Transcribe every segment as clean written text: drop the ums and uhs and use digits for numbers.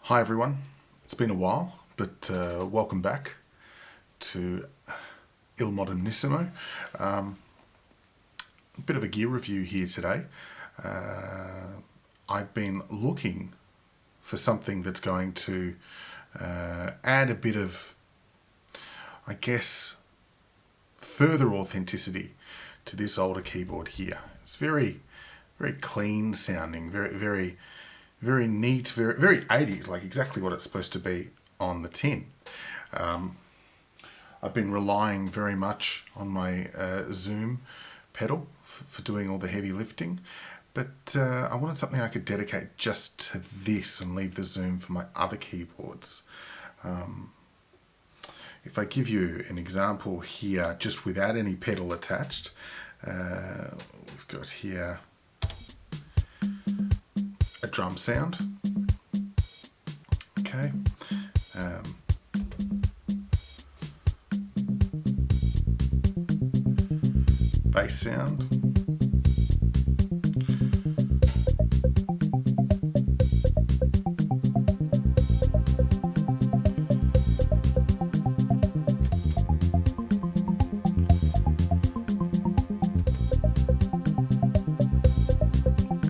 Hi everyone, it's been a while, but welcome back to Modernissimo. A bit of a gear review here today. I've been looking for something that's going to add a bit of, I guess, further authenticity to this older keyboard here. It's very clean sounding, very neat, very 80s, like exactly what it's supposed to be on the tin. I've been relying very much on my Zoom pedal for doing all the heavy lifting, but I wanted something I could dedicate just to this and leave the Zoom for my other keyboards. If I give you an example here, just without any pedal attached, we've got here a drum sound, okay, bass sound,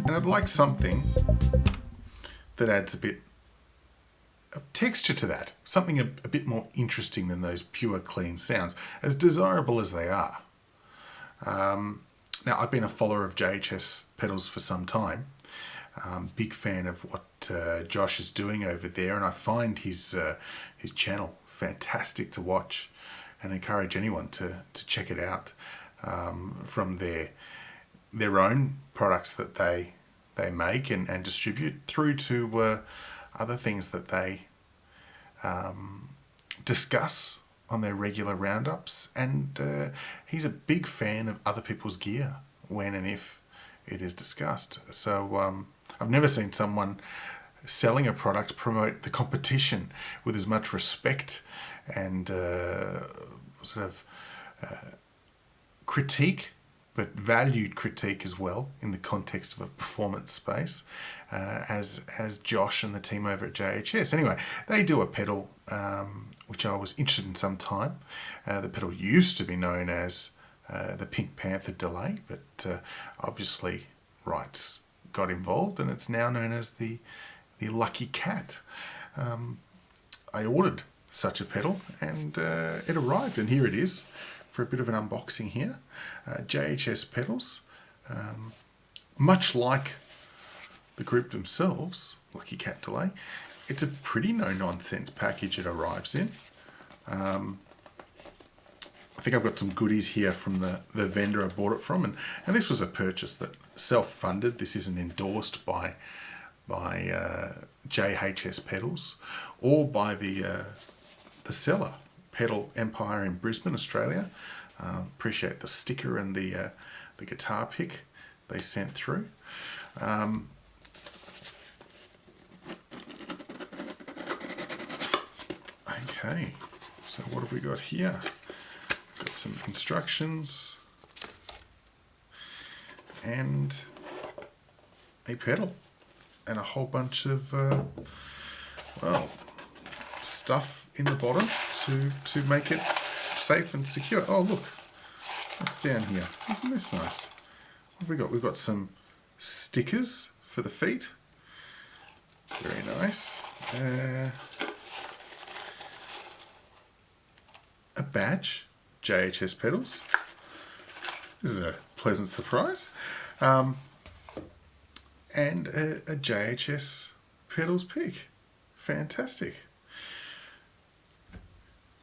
and I'd like something that adds a bit of texture to that, something a bit more interesting than those pure clean sounds, as desirable as they are. Now, I've been a follower of JHS Pedals for some time, big fan of what Josh is doing over there, and I find his channel fantastic to watch and encourage anyone to check it out, from their own products that they make and distribute, through to other things that they discuss on their regular roundups. And he's a big fan of other people's gear when and if it is discussed. So I've never seen someone selling a product promote the competition with as much respect and critique, but valued critique as well in the context of a performance space, as Josh and the team over at JHS. Anyway, they do a pedal which I was interested in some time. The pedal used to be known as the Pink Panther delay, but obviously rights got involved, and it's now known as the Lucky Cat. I ordered such a pedal, and it arrived, and here it is for a bit of an unboxing here. JHS Pedals, much like the group themselves, Lucky Cat Delay, it's a pretty no-nonsense package it arrives in. I think I've got some goodies here from the vendor I bought it from, and this was a purchase that self-funded. This isn't endorsed by JHS Pedals or by the seller, Pedal Empire in Brisbane, Australia. Appreciate the sticker and the guitar pick they sent through. Okay, so what have we got here? Got some instructions and a pedal and a whole bunch of stuff in the bottom to make it safe and secure. Oh look, what's down here? Isn't this nice? What have we got? We've got some stickers for the feet. Very nice. A badge, JHS Pedals. This is a pleasant surprise. And a JHS Pedals pick. Fantastic.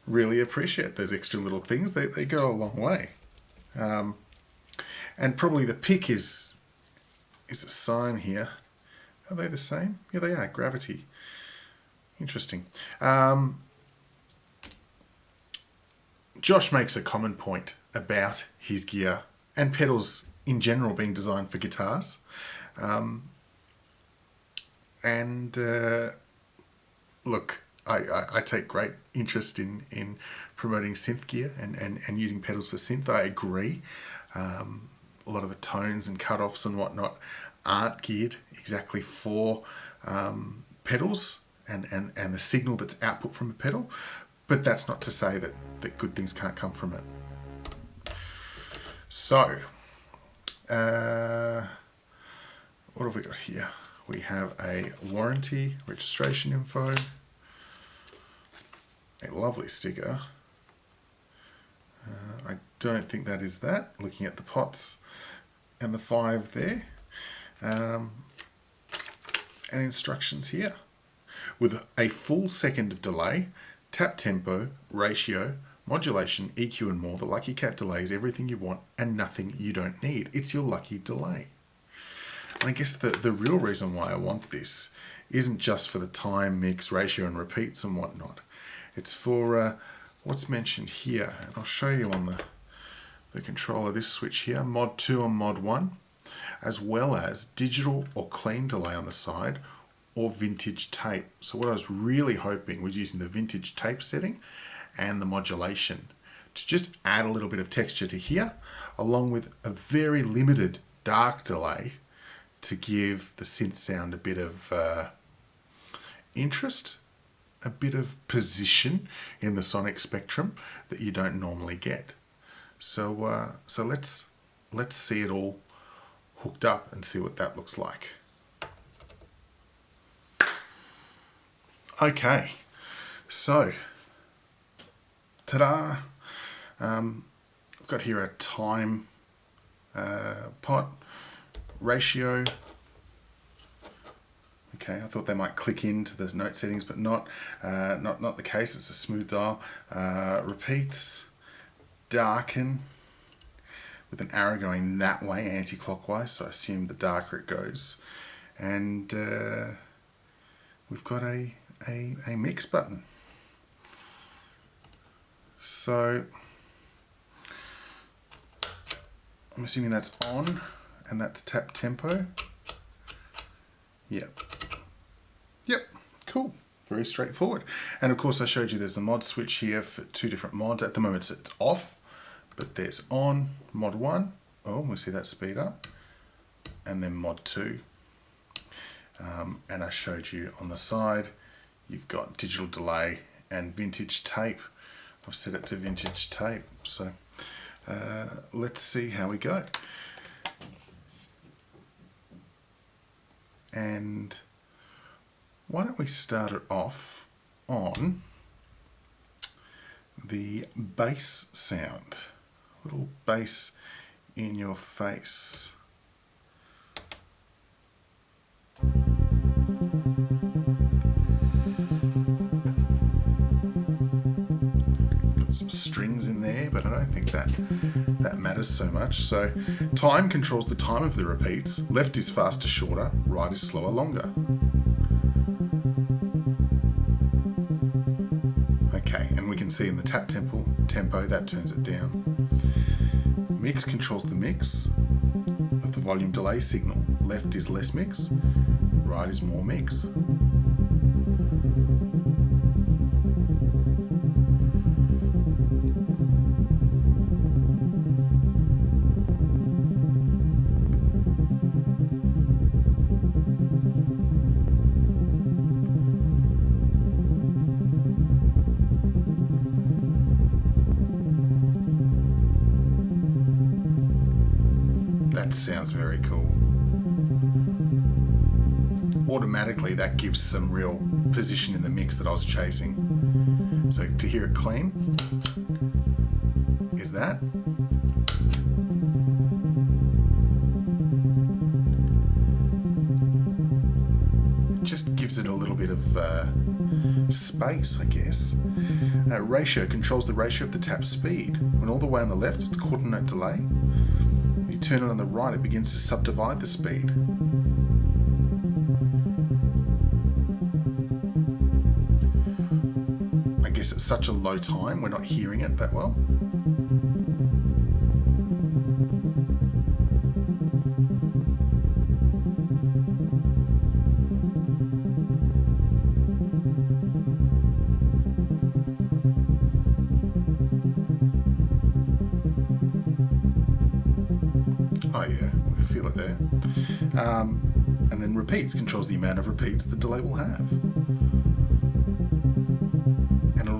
Really appreciate those extra little things. They go a long way. And probably the pick is a sign here. Are they the same? Yeah, they are. Gravity. Interesting. Josh makes a common point about his gear and pedals in general being designed for guitars. Look, I take great interest in promoting synth gear and using pedals for synth. I agree. A lot of the tones and cutoffs and whatnot aren't geared exactly for pedals and the signal that's output from a pedal, but that's not to say that good things can't come from it. So, what have we got here? We have a warranty, registration info, a lovely sticker. I don't think that is that, looking at the pots and the 5 there. And instructions here. With a full second of delay, tap tempo, ratio, modulation, EQ and more, the Lucky Cat delay is everything you want and nothing you don't need. It's your lucky delay. And I guess the real reason why I want this isn't just for the time, mix, ratio and repeats and whatnot. It's for what's mentioned here. And I'll show you on the controller this switch here, mod 2 and mod 1, as well as digital or clean delay on the side, or vintage tape. So what I was really hoping was using the vintage tape setting and the modulation to just add a little bit of texture to here, along with a very limited dark delay to give the synth sound a bit of interest, a bit of position in the sonic spectrum that you don't normally get. So let's see it all hooked up and see what that looks like. Okay, so ta-da! I've got here a time pot ratio. Okay, I thought they might click into the note settings, but not the case. It's a smooth dial. Repeats, darken, with an arrow going that way, anti-clockwise. So I assume the darker it goes, and we've got a mix button. So I'm assuming that's on, and that's tap tempo. Yep. Cool. Very straightforward. And of course I showed you there's a mod switch here for 2 different mods. At the moment it's off, but there's on, mod 1. Oh, we'll see that speed up. And then mod 2. And I showed you on the side, you've got digital delay and vintage tape. I've set it to vintage tape. So let's see how we go. And why don't we start it off on the bass sound. A little bass in your face. Got some strings in there, but I don't think that matters so much. So time controls the time of the repeats. Left is faster, shorter. Right is slower, longer. Okay, and we can see in the tap tempo that turns it down. Mix controls the mix of the volume delay signal. Left is less mix, right is more mix. That sounds very cool. Automatically, that gives some real position in the mix that I was chasing. So to hear it clean is that. It just gives it a little bit of space, I guess. Ratio controls the ratio of the tap speed. When all the way on the left, it's quarter note delay. You turn it on the right, it begins to subdivide the speed. I guess it's such a low time, we're not hearing it that well. Oh yeah, we feel it there. And then repeats controls the amount of repeats the delay will have.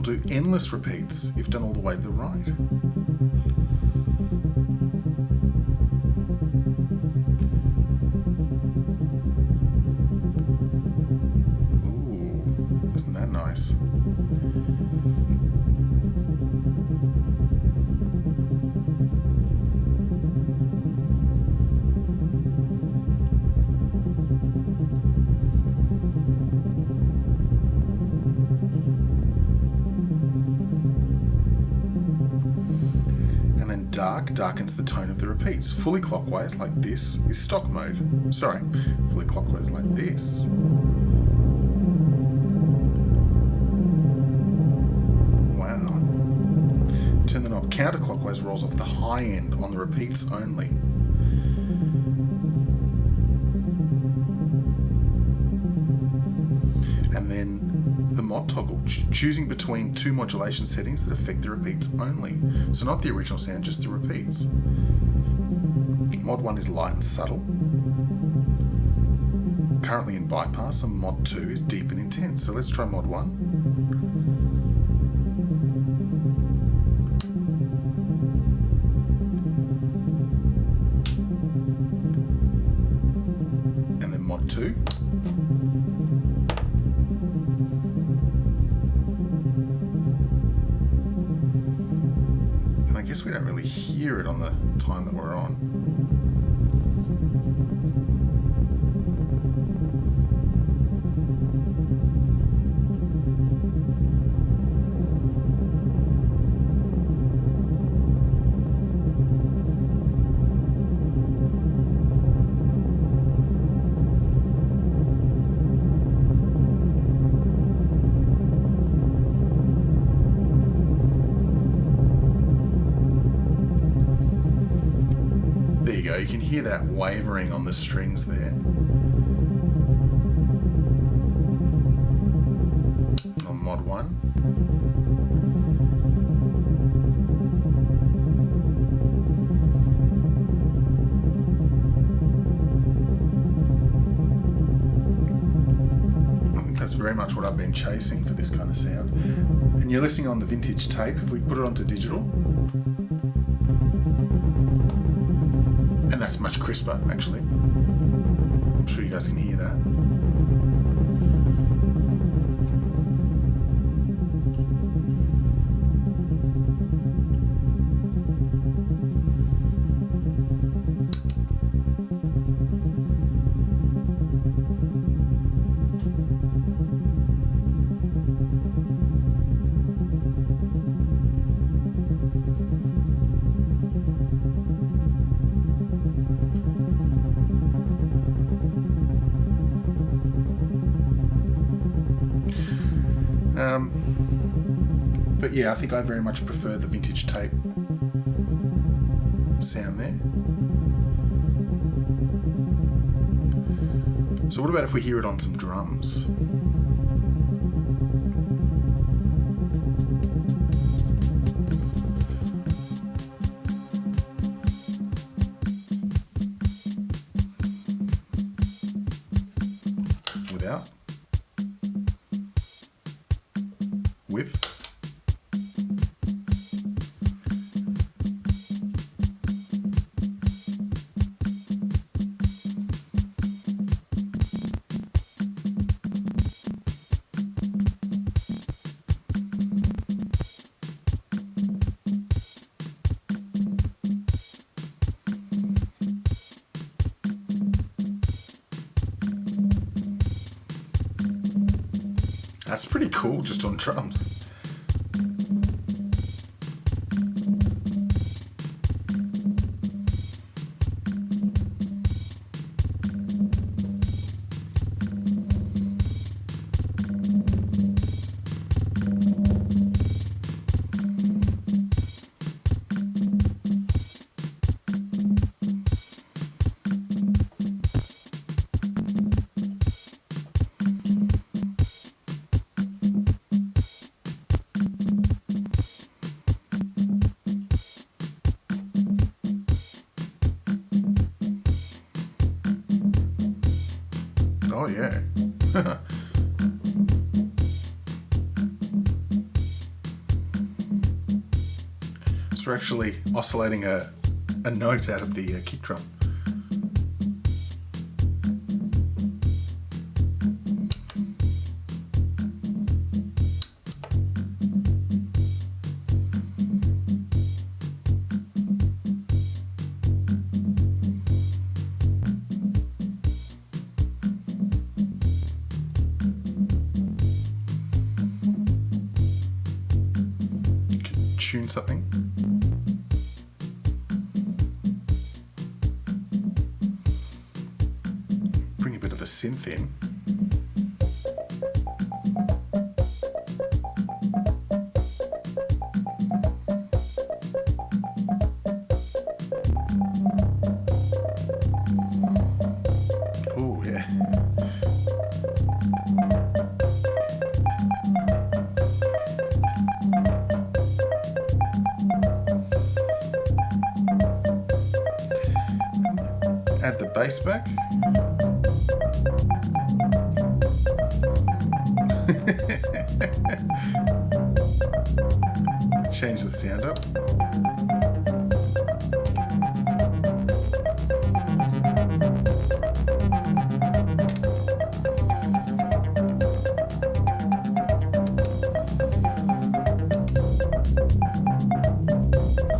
do endless repeats if done all the way to the right. Ooh, isn't that nice? Dark darkens the tone of the repeats. Fully clockwise like this is stock mode. Sorry, fully clockwise like this. Wow. Turn the knob counterclockwise, rolls off the high end on the repeats only. And then the mod toggle, choosing between two modulation settings that affect the repeats only. So not the original sound, just the repeats. Mod 1 is light and subtle. Currently in bypass, and mod 2 is deep and intense. So let's try mod 1. And then mod 2. I guess we don't really hear it on the time that we're on. You can hear that wavering on the strings there. On mod 1. I think that's very much what I've been chasing for this kind of sound. And you're listening on the vintage tape. If we put it onto digital, and that's much crisper, actually. I'm sure you guys can hear that. But yeah, I think I very much prefer the vintage tape sound there. So what about if we hear it on some drums? Without. With. That's pretty cool, just on drums. Oh yeah. are actually oscillating a note out of the kick drum. Tune something. Bring a bit of the synth in. Oh yeah. Add the bass back. Change the sound up.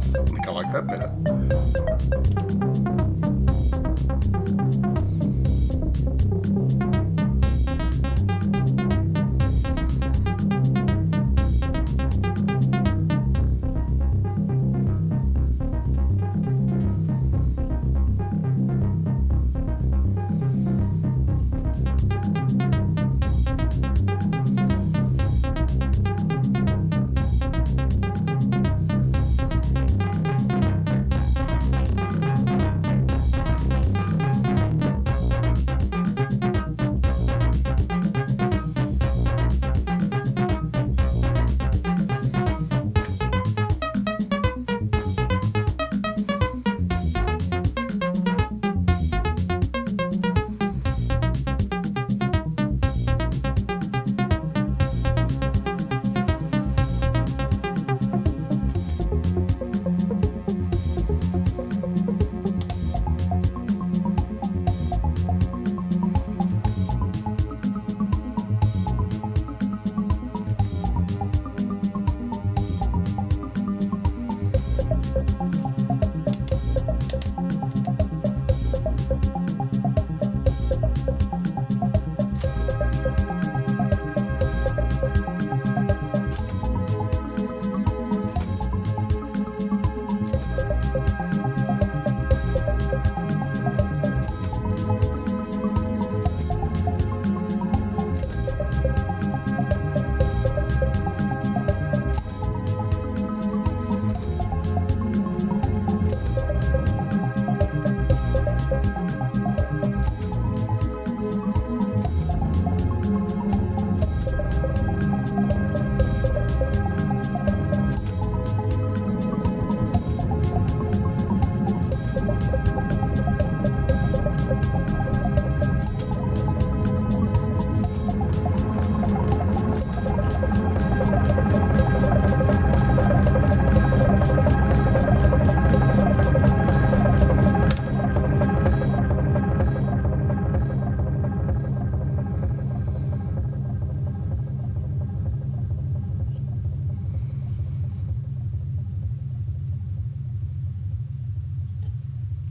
I think I like that better.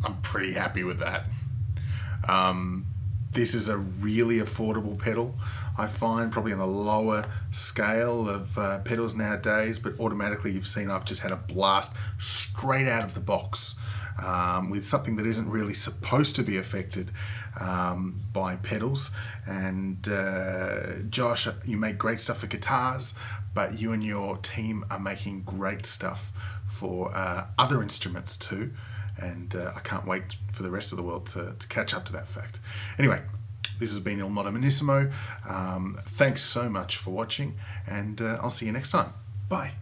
I'm pretty happy with that. This is a really affordable pedal, I find, probably on the lower scale of pedals nowadays, but automatically you've seen I've just had a blast straight out of the box with something that isn't really supposed to be affected by pedals. And Josh, you make great stuff for guitars, but you and your team are making great stuff for other instruments too. And I can't wait for the rest of the world to catch up to that fact. Anyway, this has been Il Modernissimo. Thanks so much for watching, and I'll see you next time. Bye.